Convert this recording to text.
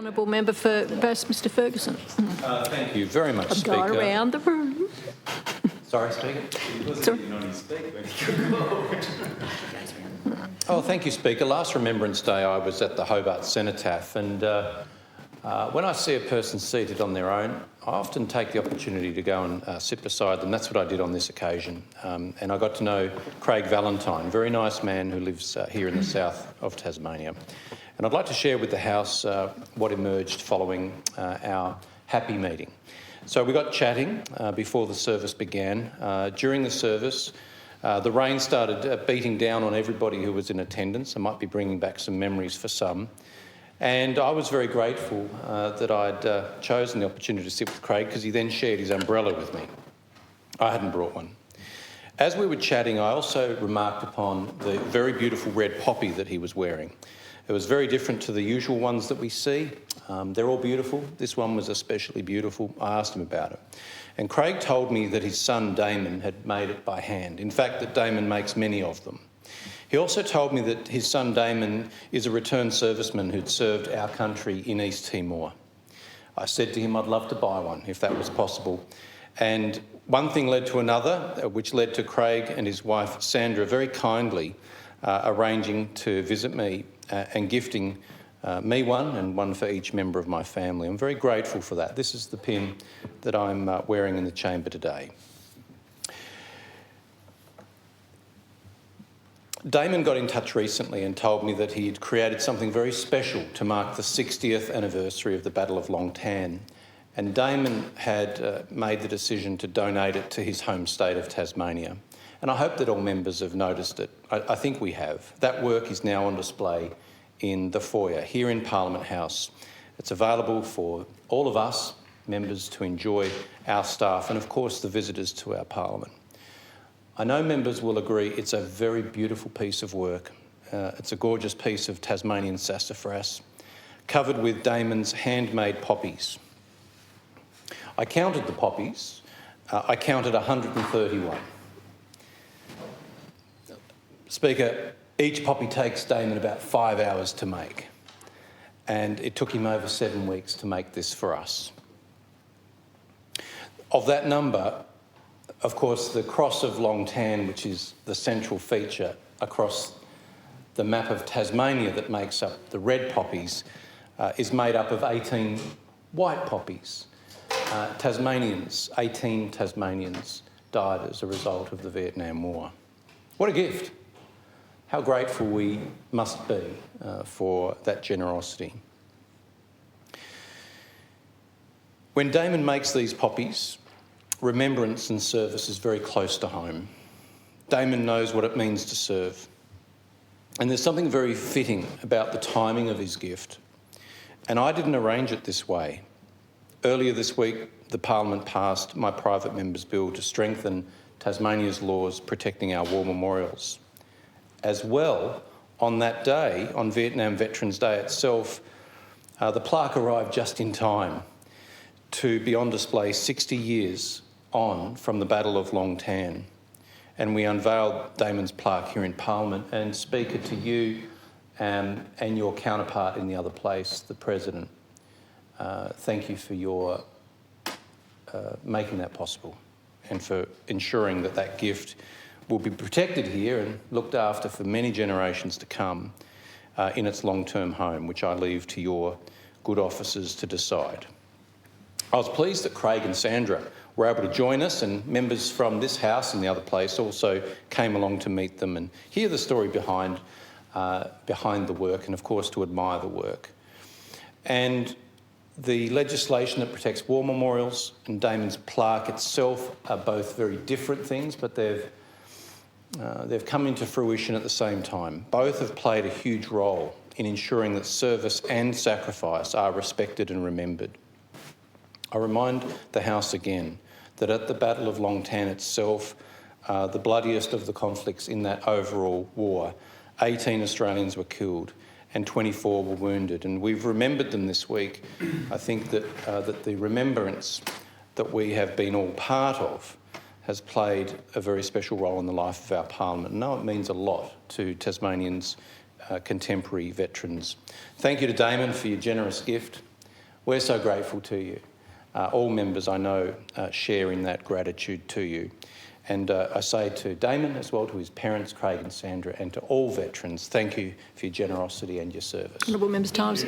Honourable Member for Mr Ferguson. Thank you very much, Speaker. Go around the room. Sorry, Speaker. Sorry. Oh, thank you, Speaker. Last Remembrance Day I was at the Hobart Cenotaph, and when I see a person seated on their own, I often take the opportunity to go and sit beside them. That's what I did on this occasion. And I got to know Craig Valentine, a very nice man who lives here in the south of Tasmania. And I'd like to share with the House what emerged following our happy meeting. So we got chatting before the service began. During the service, the rain started beating down on everybody who was in attendance. I might be bringing back some memories for some. And I was very grateful that I'd chosen the opportunity to sit with Craig, because he then shared his umbrella with me. I hadn't brought one. As we were chatting, I also remarked upon the very beautiful red poppy that he was wearing. It was very different to the usual ones that we see. They're all beautiful. This one was especially beautiful. I asked him about it. And Craig told me that his son Damon had made it by hand. In fact, that Damon makes many of them. He also told me that his son Damon is a returned serviceman who'd served our country in East Timor. I said to him I'd love to buy one if that was possible. And one thing led to another, which led to Craig and his wife Sandra very kindly arranging to visit me and gifting me one, and one for each member of my family. I'm very grateful for that. This is the pin that I'm wearing in the chamber today. Damon got in touch recently and told me that he had created something very special to mark the 60th anniversary of the Battle of Long Tan. And Damon had made the decision to donate it to his home state of Tasmania. And I hope that all members have noticed it. I think we have. That work is now on display in the foyer here in Parliament House. It's available for all of us members to enjoy, our staff, and of course the visitors to our Parliament. I know members will agree it's a very beautiful piece of work. It's a gorgeous piece of Tasmanian sassafras, covered with Damon's handmade poppies. I counted the poppies. I counted 131. Speaker, each poppy takes Damon about 5 hours to make, and it took him over 7 weeks to make this for us. Of that number, of course, the cross of Long Tan, which is the central feature across the map of Tasmania that makes up the red poppies, is made up of 18 white poppies. 18 Tasmanians died as a result of the Vietnam War. What a gift. How grateful we must be for that generosity. When Damon makes these poppies, remembrance and service is very close to home. Damon knows what it means to serve. And there's something very fitting about the timing of his gift. And I didn't arrange it this way. Earlier this week, the Parliament passed my private member's bill to strengthen Tasmania's laws protecting our war memorials. As well, on that day, on Vietnam Veterans Day itself, the plaque arrived just in time to be on display 60 years on from the Battle of Long Tan. And we unveiled Damon's plaque here in Parliament. And Speaker, to you and your counterpart in the other place, the President, thank you for your making that possible and for ensuring that that gift will be protected here and looked after for many generations to come in its long-term home, which I leave to your good officers to decide. I was pleased that Craig and Sandra were able to join us, and members from this House and the other place also came along to meet them and hear the story behind the work, and of course to admire the work. And the legislation that protects war memorials and Damon's plaque itself are both very different things, but they've come into fruition at the same time. Both have played a huge role in ensuring that service and sacrifice are respected and remembered. I remind the House again that at the Battle of Long Tan itself, the bloodiest of the conflicts in that overall war, 18 Australians were killed and 24 were wounded. And we've remembered them this week. I think that the remembrance that we have been all part of has played a very special role in the life of our Parliament. And now it means a lot to Tasmanians' contemporary veterans. Thank you to Damon for your generous gift. We're so grateful to you. All members, I know, share in that gratitude to you. And I say to Damon as well, to his parents, Craig and Sandra, and to all veterans, thank you for your generosity and your service. Honourable Members Times.